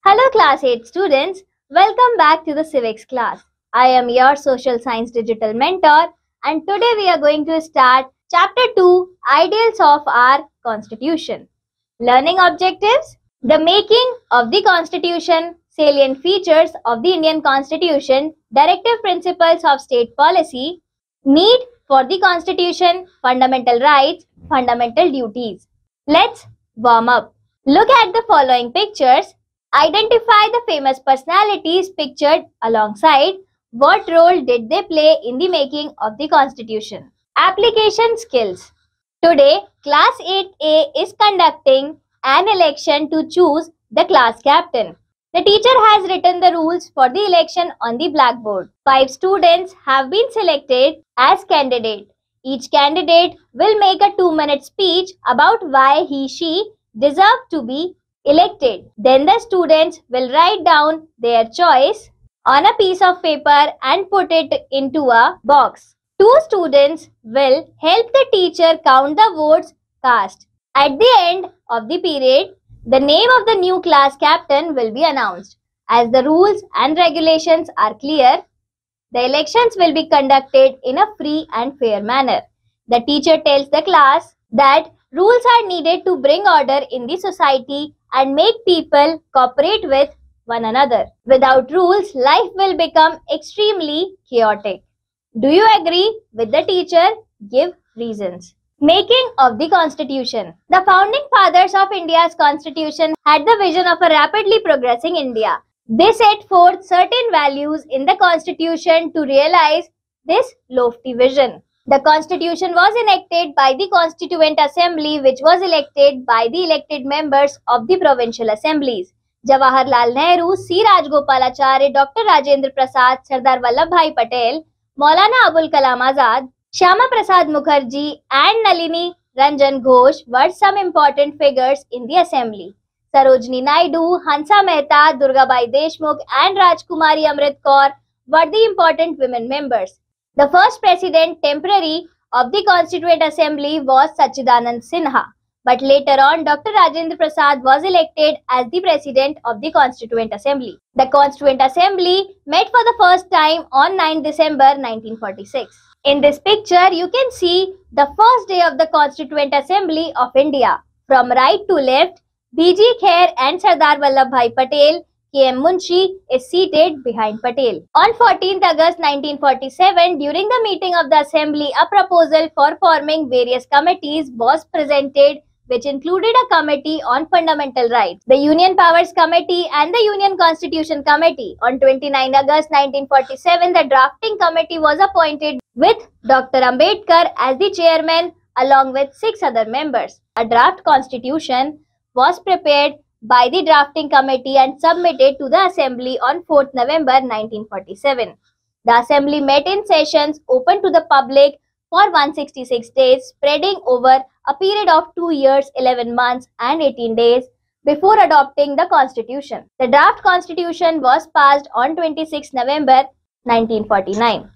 Hello class 8 students, welcome back to the civics class. I am your social science digital mentor and today we are going to start chapter 2 Ideals of our Constitution. Learning objectives, the making of the Constitution, salient features of the Indian Constitution, directive principles of state policy, need for the Constitution, fundamental rights, fundamental duties. Let's warm up. Look at the following pictures. Identify the famous personalities pictured alongside. What role did they play in the making of the Constitution? Application skills. Today, Class 8A is conducting an election to choose the class captain. The teacher has written the rules for the election on the blackboard. 5 students have been selected as candidate. Each candidate will make a 2-minute speech about why he/she deserves to be elected. Then the students will write down their choice on a piece of paper and put it into a box. 2 students will help the teacher count the votes cast. At the end of the period, the name of the new class captain will be announced. As the rules and regulations are clear, the elections will be conducted in a free and fair manner. The teacher tells the class that rules are needed to bring order in the society and make people cooperate with one another. Without rules, life will become extremely chaotic. Do you agree with the teacher? Give reasons. Making of the Constitution. The founding fathers of India's Constitution had the vision of a rapidly progressing India. They set forth certain values in the Constitution to realize this lofty vision. The Constitution was enacted by the Constituent Assembly, which was elected by the elected members of the provincial assemblies. Jawaharlal Nehru, C. Rajagopalachari, Dr. Rajendra Prasad, Sardar Vallabhbhai Patel, Maulana Abul Kalam Azad, Shyama Prasad Mukherjee and Nalini Ranjan Ghosh were some important figures in the assembly. Sarojini Naidu, Hansa Mehta, Durgabai Deshmukh and Rajkumari Amrit Kaur were the important women members. The first president temporary of the Constituent Assembly was Sachidanand Sinha, but later on Dr. Rajendra Prasad was elected as the president of the Constituent Assembly. The Constituent Assembly met for the first time on 9 December 1946. In this picture, you can see the first day of the Constituent Assembly of India. From right to left, B.G. Khair and Sardar Vallabhbhai Patel, K.M. Munshi is seated behind Patel. On 14th August 1947, during the meeting of the Assembly, a proposal for forming various committees was presented, which included a committee on fundamental rights, the Union Powers Committee and the Union Constitution Committee. On 29 August 1947, the drafting committee was appointed with Dr. Ambedkar as the chairman along with 6 other members. A draft constitution was prepared by the drafting committee and submitted to the Assembly on 4th November 1947. The Assembly met in sessions open to the public for 166 days, spreading over a period of 2 years, 11 months and 18 days before adopting the Constitution. The draft Constitution was passed on 26 November 1949.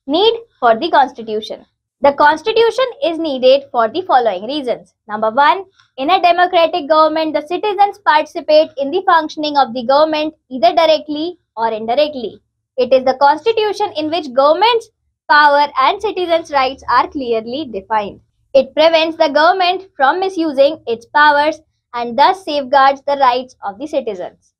Need for the Constitution. The Constitution is needed for the following reasons. Number 1. In a democratic government, the citizens participate in the functioning of the government either directly or indirectly. It is the Constitution in which government's power and citizens' rights are clearly defined. It prevents the government from misusing its powers and thus safeguards the rights of the citizens.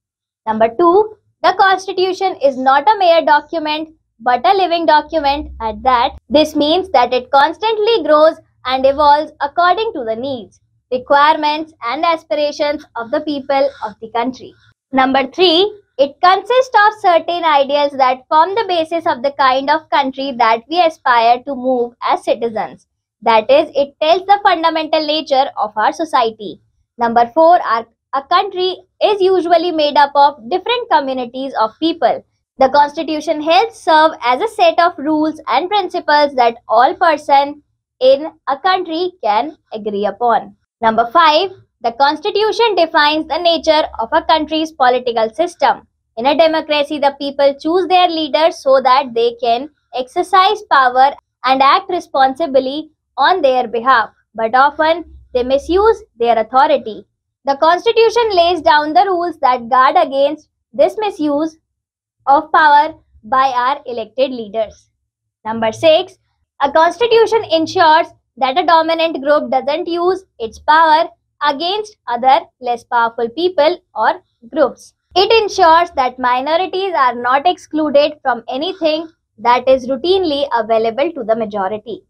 Number 2. The Constitution is not a mere document but a living document at that. This means that it constantly grows and evolves according to the needs, requirements and aspirations of the people of the country. Number 3. It consists of certain ideals that form the basis of the kind of country that we aspire to move as citizens. That is, it tells the fundamental nature of our society. Number 4. A country is usually made up of different communities of people. The Constitution helps serve as a set of rules and principles that all persons in a country can agree upon. Number 5. The Constitution defines the nature of a country's political system. In a democracy, the people choose their leaders so that they can exercise power and act responsibly on their behalf, but often they misuse their authority. The Constitution lays down the rules that guard against this misuse of power by our elected leaders. Number 6. A constitution ensures that a dominant group doesn't use its power against other less powerful people or groups. It ensures that minorities are not excluded from anything that is routinely available to the majority.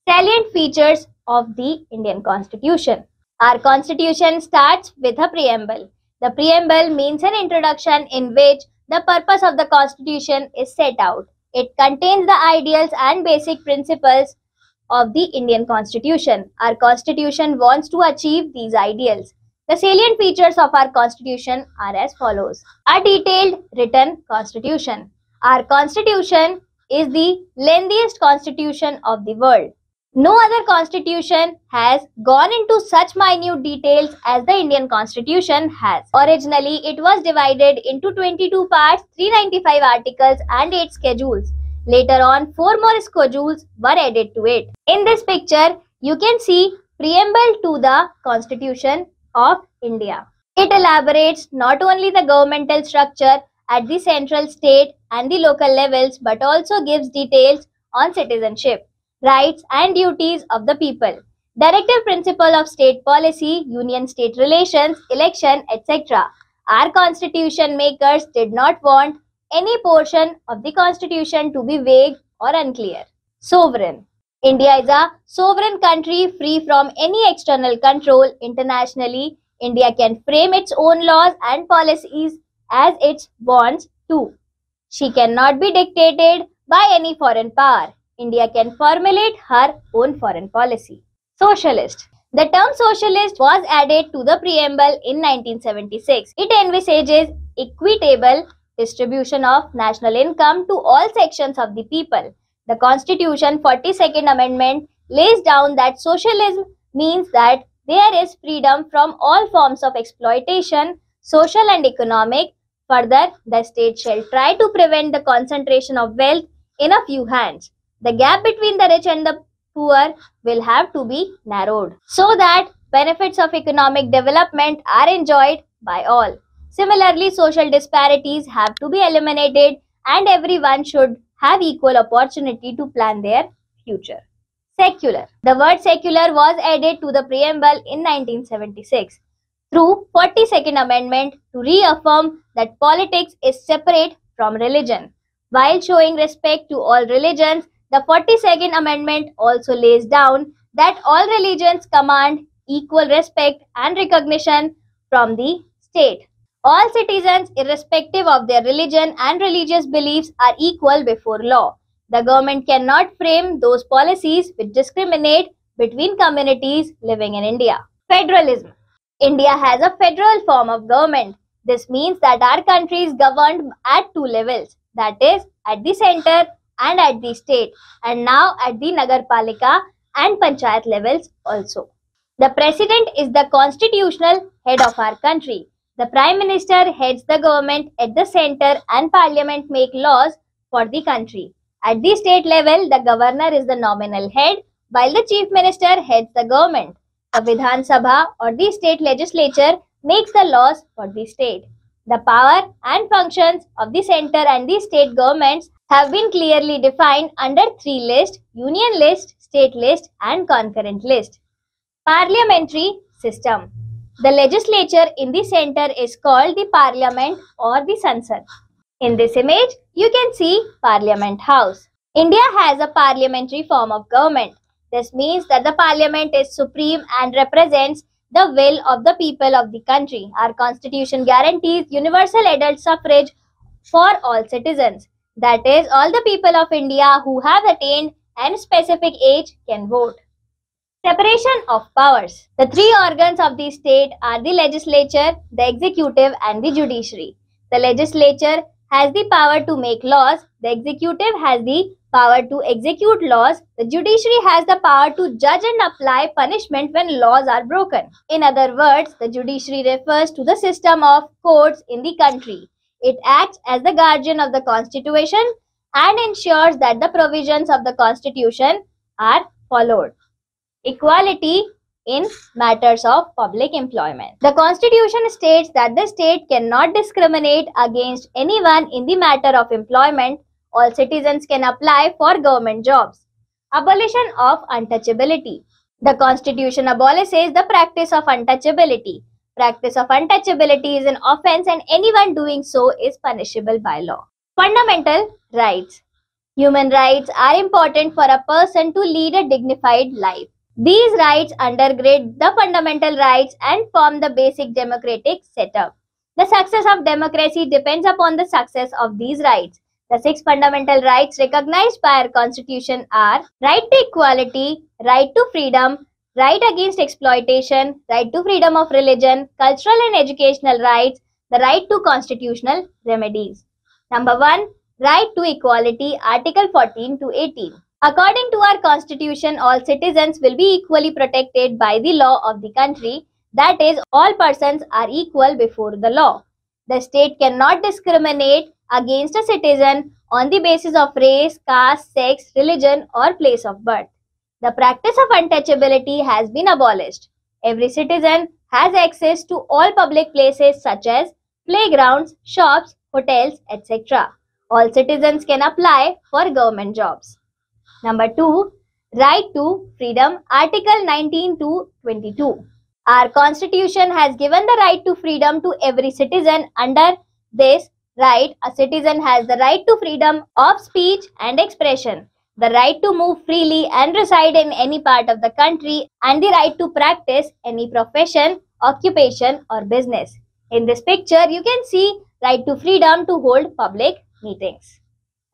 Salient features of the Indian Constitution. Our Constitution starts with a preamble. The preamble means an introduction in which the purpose of the Constitution is set out. It contains the ideals and basic principles of the Indian Constitution. Our Constitution wants to achieve these ideals. The salient features of our Constitution are as follows. A detailed written Constitution. Our Constitution is the lengthiest Constitution of the world. No other constitution has gone into such minute details as the Indian Constitution has. Originally, it was divided into 22 parts, 395 articles and 8 schedules. Later on, 4 more schedules were added to it. In this picture, you can see preamble to the Constitution of India. It elaborates not only the governmental structure at the central, state and the local levels but also gives details on citizenship, rights and duties of the people, directive principle of state policy, union-state relations, election, etc. Our constitution makers did not want any portion of the constitution to be vague or unclear. Sovereign. India is a sovereign country free from any external control. Internationally, India can frame its own laws and policies as it wants to. She cannot be dictated by any foreign power. India can formulate her own foreign policy. Socialist. The term socialist was added to the preamble in 1976. It envisages equitable distribution of national income to all sections of the people. The Constitution 42nd Amendment lays down that socialism means that there is freedom from all forms of exploitation, social and economic. Further, the state shall try to prevent the concentration of wealth in a few hands. The gap between the rich and the poor will have to be narrowed so that benefits of economic development are enjoyed by all. Similarly, social disparities have to be eliminated and everyone should have equal opportunity to plan their future. Secular. The word secular was added to the preamble in 1976 through 42nd Amendment to reaffirm that politics is separate from religion. While showing respect to all religions, the 42nd Amendment also lays down that all religions command equal respect and recognition from the state. All citizens, irrespective of their religion and religious beliefs, are equal before law. The government cannot frame those policies which discriminate between communities living in India. Federalism. India has a federal form of government. This means that our country is governed at 2 levels, that is, at the center and at the state, and now at the Nagarpalika and Panchayat levels also. The President is the constitutional head of our country. The Prime Minister heads the government at the center and Parliament make laws for the country. At the state level, the Governor is the nominal head, while the Chief Minister heads the government. The Vidhan Sabha or the state legislature makes the laws for the state. The power and functions of the center and the state governments have been clearly defined under 3 lists: Union List, State List and Concurrent List. Parliamentary system. The legislature in the center is called the Parliament or the Sansad. In this image, you can see Parliament House. India has a parliamentary form of government. This means that the Parliament is supreme and represents the will of the people of the country. Our Constitution guarantees universal adult suffrage for all citizens. That is, all the people of India who have attained a specific age can vote. Separation of powers. The 3 organs of the state are the legislature, the executive and the judiciary. The legislature has the power to make laws, the executive has the power to execute laws, the judiciary has the power to judge and apply punishment when laws are broken. In other words, the judiciary refers to the system of courts in the country. It acts as the guardian of the Constitution and ensures that the provisions of the Constitution are followed. Equality in matters of public employment. The Constitution states that the state cannot discriminate against anyone in the matter of employment. All citizens can apply for government jobs. Abolition of untouchability. The Constitution abolishes the practice of untouchability. Practice of untouchability is an offense and anyone doing so is punishable by law. Fundamental rights. Human rights are important for a person to lead a dignified life. These rights undergird the fundamental rights and form the basic democratic setup. The success of democracy depends upon the success of these rights. The 6 fundamental rights recognized by our Constitution are right to equality, right to freedom, right against exploitation, right to freedom of religion, cultural and educational rights, the right to constitutional remedies. Number 1. Right to equality, Article 14 to 18. According to our Constitution, all citizens will be equally protected by the law of the country. That is, all persons are equal before the law. The state cannot discriminate against a citizen on the basis of race, caste, sex, religion, or place of birth. The practice of untouchability has been abolished. Every citizen has access to all public places such as playgrounds, shops, hotels, etc. All citizens can apply for government jobs. Number 2. Right to freedom, Article 19 to 22. Our Constitution has given the right to freedom to every citizen. Under this right, a citizen has the right to freedom of speech and expression, the right to move freely and reside in any part of the country, and the right to practice any profession, occupation, or business. In this picture, you can see right to freedom to hold public meetings.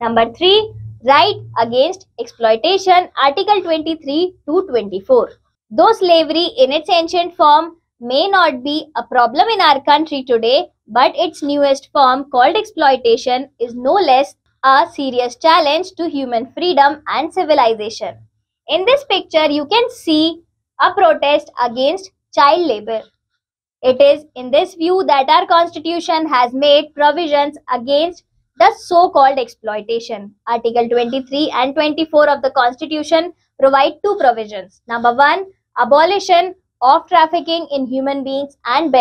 Number 3. Right against exploitation, Article 23 to 24. Though slavery in its ancient form may not be a problem in our country today, but its newest form called exploitation is no less a serious challenge to human freedom and civilization. In this picture, you can see a protest against child labor. It is in this view that our Constitution has made provisions against the so-called exploitation. Article 23 and 24 of the Constitution provide 2 provisions. Number 1, abolition of trafficking in human beings and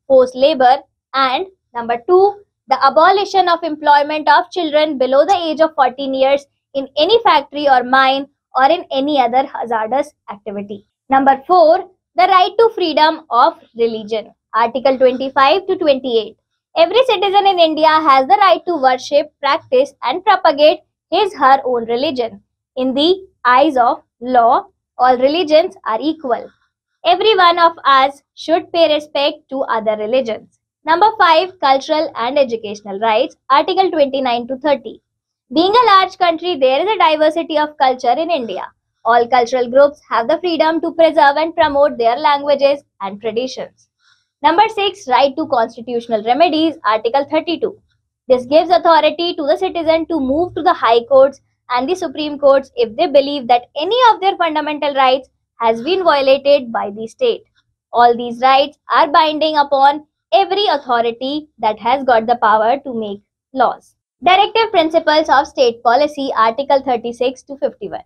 forced labor, and number 2, the abolition of employment of children below the age of 14 years in any factory or mine or in any other hazardous activity. Number 4, the right to freedom of religion. Article 25 to 28. Every citizen in India has the right to worship, practice and propagate his/her own religion. In the eyes of law, all religions are equal. Every one of us should pay respect to other religions. Number 5. Cultural and educational rights. Article 29 to 30. Being a large country, there is a diversity of culture in India. All cultural groups have the freedom to preserve and promote their languages and traditions. Number 6. Right to constitutional remedies, Article 32. This gives authority to the citizen to move to the high courts and the Supreme Courts if they believe that any of their fundamental rights has been violated by the state. All these rights are binding upon every authority that has got the power to make laws. Directive Principles of State Policy, Article 36 to 51.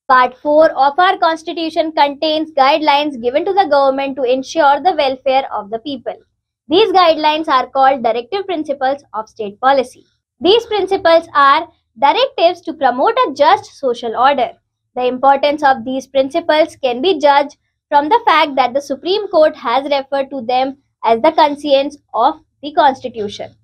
Part 4 of our Constitution contains guidelines given to the government to ensure the welfare of the people. These guidelines are called Directive Principles of State Policy. These principles are directives to promote a just social order. The importance of these principles can be judged from the fact that the Supreme Court has referred to them as the conscience of the Constitution.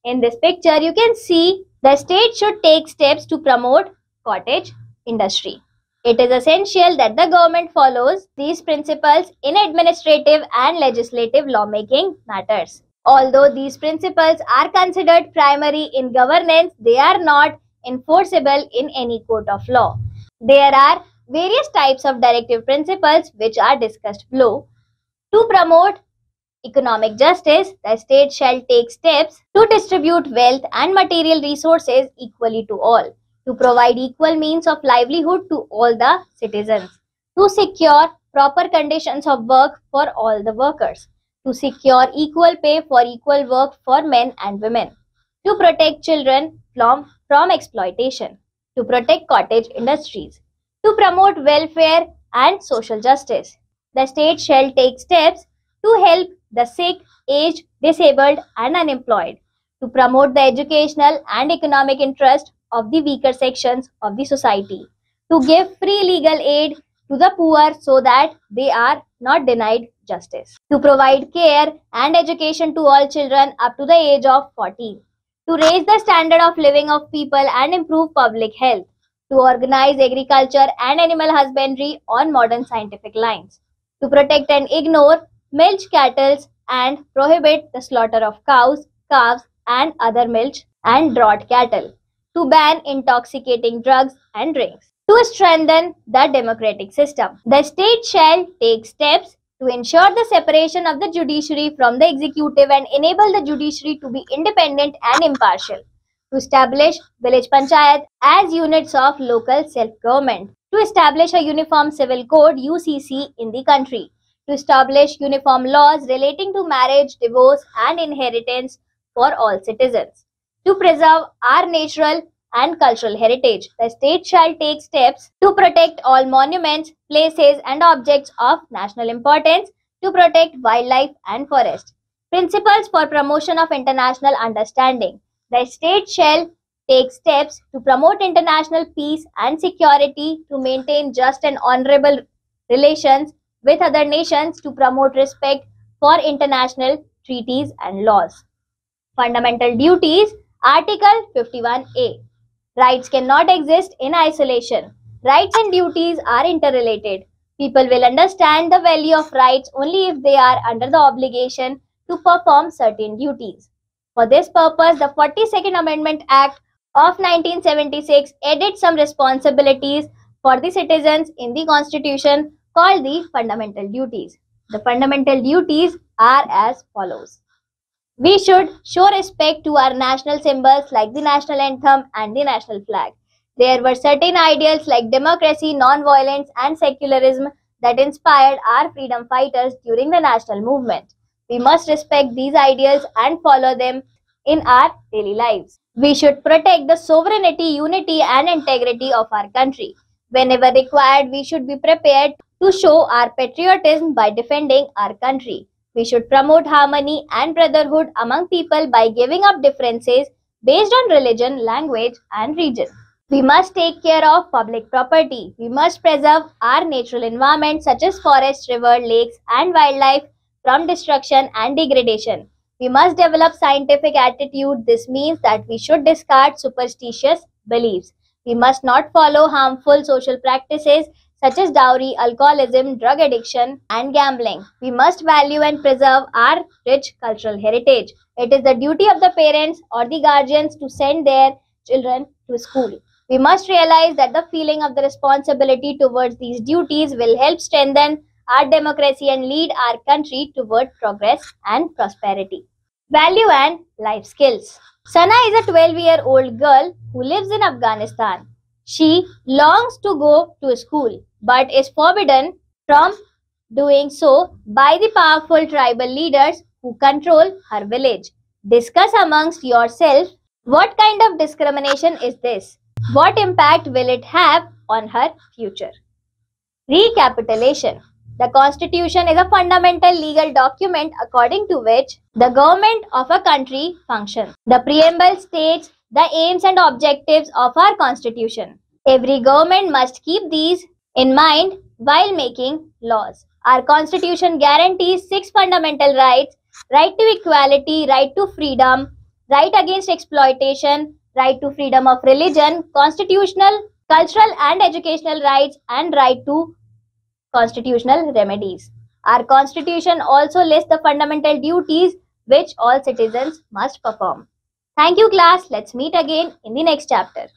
In this picture, you can see the state should take steps to promote cottage industry. It is essential that the government follows these principles in administrative and legislative lawmaking matters. Although these principles are considered primary in governance, they are not enforceable in any court of law. There are various types of directive principles which are discussed below. To promote economic justice, the state shall take steps to distribute wealth and material resources equally to all, to provide equal means of livelihood to all the citizens, to secure proper conditions of work for all the workers, to secure equal pay for equal work for men and women, to protect children from exploitation, to protect cottage industries, to promote welfare and social justice. the state shall take steps to help the sick, aged, disabled, and unemployed, to promote the educational and economic interest of the weaker sections of the society, to give free legal aid to the poor so that they are not denied justice, to provide care and education to all children up to the age of 14, to raise the standard of living of people and improve public health, to organize agriculture and animal husbandry on modern scientific lines, to protect and ignore milch cattle and prohibit the slaughter of cows, calves, and other milch and draught cattle, to ban intoxicating drugs and drinks, to strengthen the democratic system. The state shall take steps to ensure the separation of the judiciary from the executive and enable the judiciary to be independent and impartial, to establish village panchayat as units of local self-government, to establish a uniform civil code UCC in the country, to establish uniform laws relating to marriage, divorce, and inheritance for all citizens, to preserve our natural and cultural heritage. The state shall take steps to protect all monuments, places, and objects of national importance, to protect wildlife and forest. Principles for promotion of international understanding. The state shall take steps to promote international peace and security, to maintain just and honorable relations with other nations, to promote respect for international treaties and laws. Fundamental duties. Article 51A. Rights cannot exist in isolation. Rights and duties are interrelated. People will understand the value of rights only if they are under the obligation to perform certain duties. For this purpose, the 42nd Amendment Act of 1976 added some responsibilities for the citizens in the Constitution called the fundamental duties. The fundamental duties are as follows. We should show respect to our national symbols like the national anthem and the national flag. There were certain ideals like democracy, non-violence, and secularism that inspired our freedom fighters during the national movement. We must respect these ideals and follow them in our daily lives. We should protect the sovereignty, unity, and integrity of our country. Whenever required, we should be prepared to show our patriotism by defending our country. We should promote harmony and brotherhood among people by giving up differences based on religion, language, and region. We must take care of public property. We must preserve our natural environment such as forests, rivers, lakes, and wildlife from destruction and degradation. We must develop scientific attitude. This means that we should discard superstitious beliefs. We must not follow harmful social practices such as dowry, alcoholism, drug addiction, and gambling. We must value and preserve our rich cultural heritage. It is the duty of the parents or the guardians to send their children to school. We must realize that the feeling of the responsibility towards these duties will help strengthen our democracy and lead our country toward progress and prosperity. Value and life skills. Sana is a 12-year-old girl who lives in Afghanistan. She longs to go to school but is forbidden from doing so by the powerful tribal leaders who control her village. Discuss amongst yourself what kind of discrimination is this? What impact will it have on her future? Recapitulation. The Constitution is a fundamental legal document according to which the government of a country functions. The preamble states the aims and objectives of our Constitution. Every government must keep these in mind while making laws. Our Constitution guarantees 6 fundamental rights: right to equality, right to freedom, right against exploitation, right to freedom of religion, constitutional, cultural and educational rights, and right to constitutional remedies. Our Constitution also lists the fundamental duties which all citizens must perform. Thank you, class. Let's meet again in the next chapter.